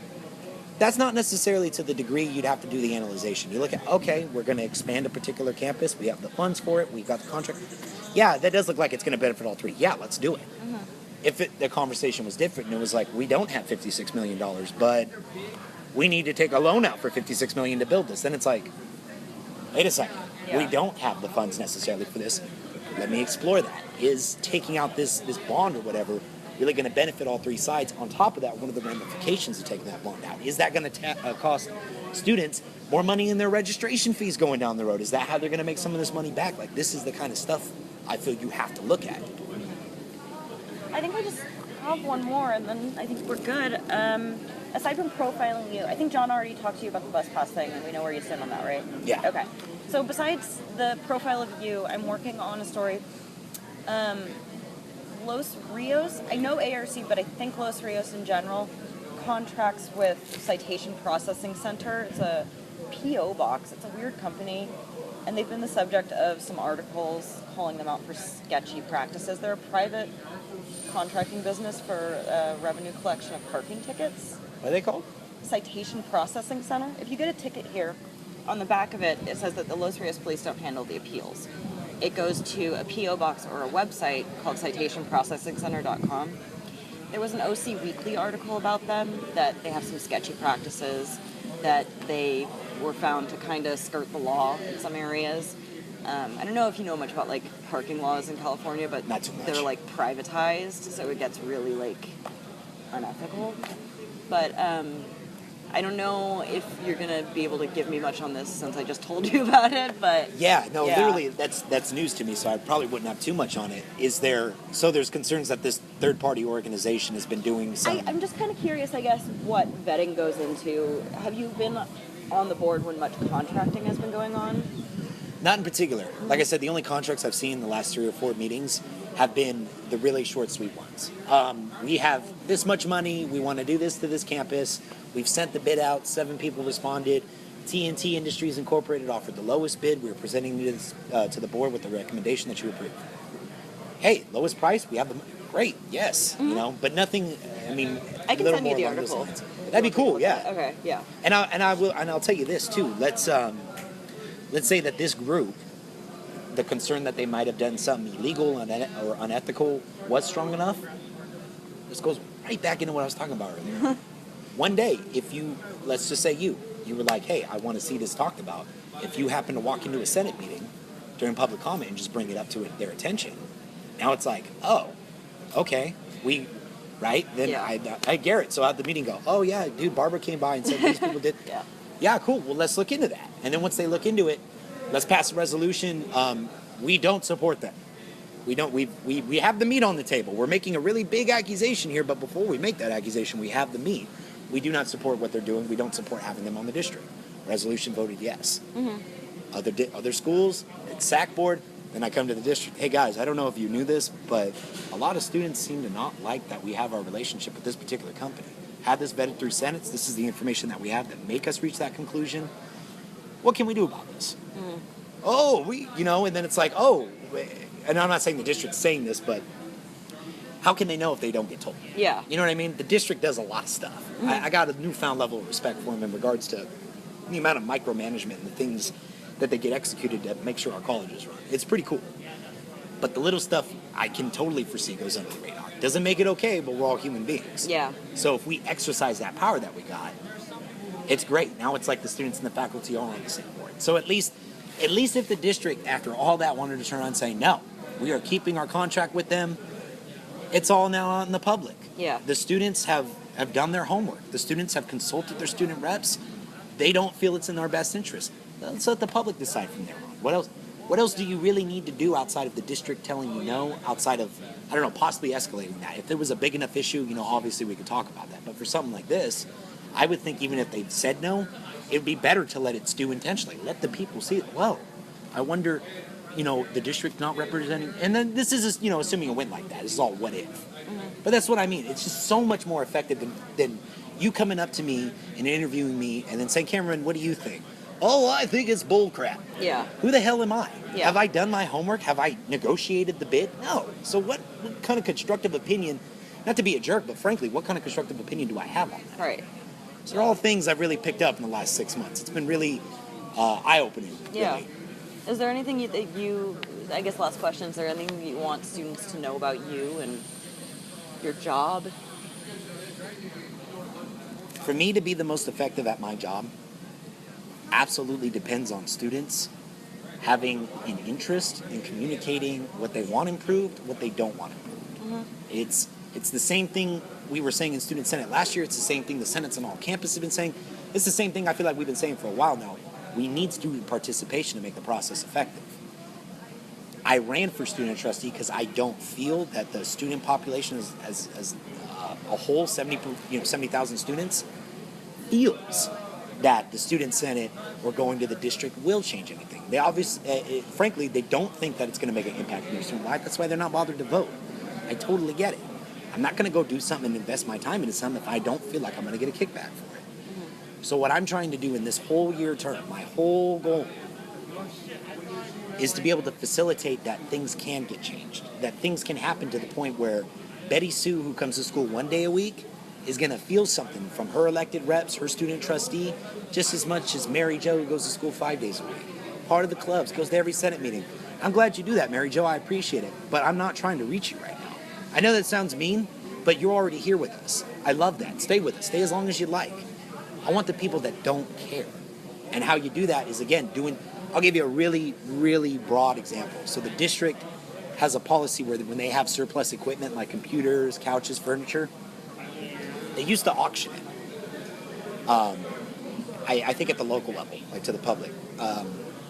That's not necessarily to the degree you'd have to do the analyzation. You look at, okay, we're going to expand a particular campus. We have the funds for it. We've got the contract. Yeah, that does look like it's going to benefit all three. Yeah, let's do it. If the conversation was different and it was like, we don't have $56 million, but we need to take a loan out for $56 million to build this, then it's like, wait a second. Yeah. We don't have the funds necessarily for this. Let me explore that. Is taking out this bond or whatever really going to benefit all three sides? On top of that, what are the ramifications of taking that bond out? Is that going to cost students more money in their registration fees going down the road? Is that how they're going to make some of this money back? Like, this is the kind of stuff I feel you have to look at. I think I just have one more, and then I think we're good. Aside from profiling you, I think John already talked to you about the bus pass thing, and we know where you stand on that, right? Yeah. Okay. So besides the profile of you, I'm working on a story. Los Rios, I know ARC, but I think Los Rios in general contracts with Citation Processing Center. It's a P.O. box. It's a weird company, and they've been the subject of some articles calling them out for sketchy practices. They're a private contracting business for revenue collection of parking tickets. What are they called? Citation Processing Center. If you get a ticket here, on the back of it, it says that the Los Rios police don't handle the appeals. It goes to a P.O. box or a website called citationprocessingcenter.com. There was an OC Weekly article about them, that they have some sketchy practices, that they were found to kind of skirt the law in some areas. I don't know if you know much about, like, parking laws in California, but Not too much. they're, like, privatized, so it gets really, like, unethical. But I don't know if you're going to be able to give me much on this since I just told you about it, but... Yeah, literally, that's news to me, so I probably wouldn't have too much on it. So there's concerns that this third-party organization has been doing some... I'm just kind of curious, I guess, what vetting goes into. Have you been on the board when much contracting has been going on? Not in particular. Like I said, the only contracts I've seen in the last 3 or 4 meetings have been the really short, sweet ones. We have this much money. We want to do this to this campus. We've sent the bid out. 7 people responded. TNT Industries Incorporated offered the lowest bid. We were presenting this to the board with the recommendation that you approve. Hey, lowest price. We have the great. Yes, you know, but nothing. I mean, I can send you the article. That'd be cool. Yeah. Okay. Yeah. And I'll tell you this too. Let's say that this group, the concern that they might have done something illegal or unethical was strong enough. This goes right back into what I was talking about earlier. One day, if let's just say you were like, hey, I want to see this talked about. If you happen to walk into a Senate meeting during public comment and just bring it up to their attention, now it's like, oh, okay, right? Then Yeah. I Garrett. So at the meeting go, oh yeah, dude, Barbara came by and said these people did. Yeah. Yeah, cool. Well, let's look into that. And then once they look into it, let's pass a resolution. We don't support them. We don't. We have the meat on the table. We're making a really big accusation here, but before we make that accusation, we have the meat. We do not support what they're doing. We don't support having them on the district. Resolution voted yes. Mm-hmm. Other schools, it's SAC board. Then I come to the district. Hey guys, I don't know if you knew this, but a lot of students seem to not like that we have our relationship with this particular company. Had this vetted through Senates. This is the information that we have that make us reach that conclusion. What can we do about this? Mm. Oh, and then it's like, oh, and I'm not saying the district's saying this, but how can they know if they don't get told? Yeah. You know what I mean? The district does a lot of stuff. Mm-hmm. I got a newfound level of respect for them in regards to the amount of micromanagement and the things that they get executed to make sure our colleges run. It's pretty cool. But the little stuff I can totally foresee goes under the radar. Doesn't make it okay, but we're all human beings. Yeah. So if we exercise that power that we got, it's great. Now it's like the students and the faculty are on the same board. So at least if the district, after all that, wanted to turn around and say, no, we are keeping our contract with them, it's all now out in the public. Yeah. The students have done their homework. The students have consulted their student reps. They don't feel it's in our best interest. Let's let the public decide from there on. What else do you really need to do outside of the district telling you no, outside of, I don't know, possibly escalating that? If there was a big enough issue, obviously we could talk about that. But for something like this, I would think even if they said no, it would be better to let it stew intentionally. Let the people see it. Well, I wonder, the district not representing, and then this is, assuming it went like that. This is all what if. Mm-hmm. But that's what I mean. It's just so much more effective than you coming up to me and interviewing me and then saying, Cameron, what do you think? Oh, I think it's bull crap. Yeah. Who the hell am I? Yeah. Have I done my homework? Have I negotiated the bid? No. So what kind of constructive opinion, not to be a jerk, but frankly, what kind of constructive opinion do I have on that? Right. So they're all things I've really picked up in the last 6 months. It's been really eye-opening. Yeah. Really. Is there anything I guess last question, is there anything you want students to know about you and your job? For me to be the most effective at my job absolutely depends on students having an interest in communicating what they want improved, what they don't want improved. Mm-hmm. It's the same thing we were saying in Student Senate last year. It's the same thing the Senates on all campus have been saying. It's the same thing I feel like we've been saying for a while now. We need student participation to make the process effective. I ran for student trustee because I don't feel that the student population as a whole, 70,000 students, feels that the student senate or going to the district will change anything. They obviously, frankly, they don't think that it's going to make an impact in their student life. That's why they're not bothered to vote. I totally get it. I'm not going to go do something and invest my time into something if I don't feel like I'm going to get a kickback for it. Mm-hmm. So what I'm trying to do in this whole year term, my whole goal, is to be able to facilitate that things can get changed, that things can happen to the point where Betty Sue, who comes to school one day a week, is going to feel something from her elected reps, her student trustee, just as much as Mary Jo, who goes to school 5 days a week. Part of the clubs, goes to every Senate meeting. I'm glad you do that, Mary Jo. I appreciate it. But I'm not trying to reach you right now. I know that sounds mean, but you're already here with us. I love that. Stay with us. Stay as long as you like. I want the people that don't care. And how you do that is, again, I'll give you a really, really broad example. So the district has a policy where when they have surplus equipment like computers, couches, furniture, they used to auction it. I think at the local level, like to the public.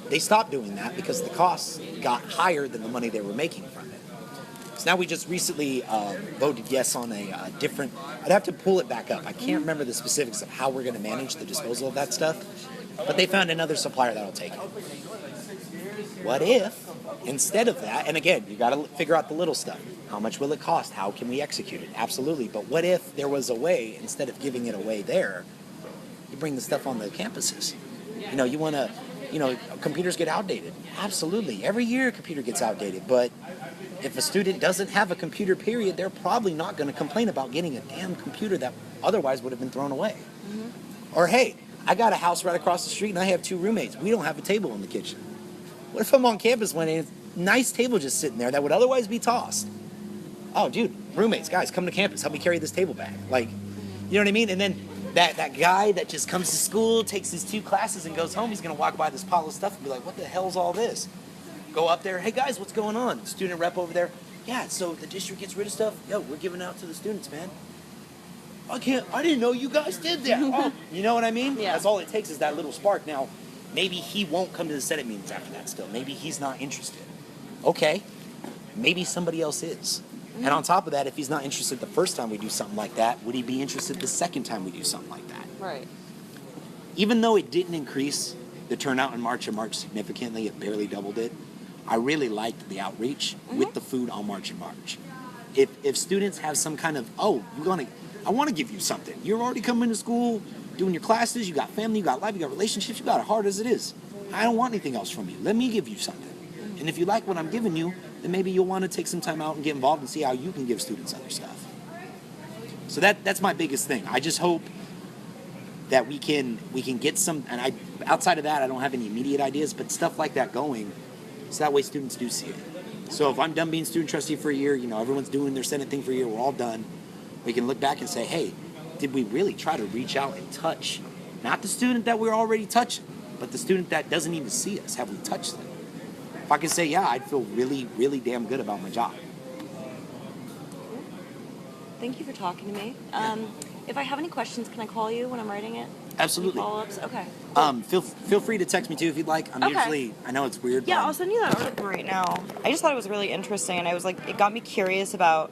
They stopped doing that because the costs got higher than the money they were making from it. So now we just recently voted yes on a different, I'd have to pull it back up. I can't remember the specifics of how we're going to manage the disposal of that stuff, but they found another supplier that'll take it. What if, instead of that, and again, you got to figure out the little stuff. How much will it cost? How can we execute it? Absolutely. But what if there was a way, instead of giving it away there, you bring the stuff on the campuses? You want to, computers get outdated. Absolutely. Every year a computer gets outdated. But if a student doesn't have a computer, period, they're probably not going to complain about getting a damn computer that otherwise would have been thrown away. Mm-hmm. Or, hey, I got a house right across the street and I have 2 roommates. We don't have a table in the kitchen. What if I'm on campus one day and a nice table just sitting there that would otherwise be tossed? Oh, dude, roommates, guys, come to campus. Help me carry this table back. Like, you know what I mean? And then that guy that just comes to school, takes his 2 classes and goes home, he's going to walk by this pile of stuff and be like, what the hell's all this? Go up there, hey, guys, what's going on? Student rep over there. Yeah, so the district gets rid of stuff. Yo, we're giving out to the students, man. I didn't know you guys did that. Oh, you know what I mean? Yeah. That's all it takes is that little spark. Now, maybe he won't come to the Senate meetings after that still. Maybe he's not interested. Okay, maybe somebody else is. And on top of that, if he's not interested the first time we do something like that, would he be interested the second time we do something like that? Right. even though it didn't increase the turnout in March and March significantly, it barely doubled it. I really liked the outreach with the food on March and March. If students have some kind of, I want to give you something. You're already coming to school, doing your classes, you got family, you got life, you got relationships, you got it hard as it is. I don't want anything else from you. Let me give you something. And if you like what I'm giving you, then maybe you'll want to take some time out and get involved and see how you can give students other stuff. So that's my biggest thing. I just hope that we can get some, and outside of that, I don't have any immediate ideas, but stuff like that going, so that way students do see it. So if I'm done being student trustee for a year, everyone's doing their Senate thing for a year, we're all done, we can look back and say, hey, did we really try to reach out and touch, not the student that we're already touching, but the student that doesn't even see us? Have we touched them? If I can say, yeah, I'd feel really, really damn good about my job. Thank you for talking to me. If I have any questions, can I call you when I'm writing it? Absolutely. Any follow-ups? Okay. Feel free to text me too if you'd like. Okay. I know it's weird. Yeah, but I'll send you that article right now. I just thought it was really interesting, and it got me curious about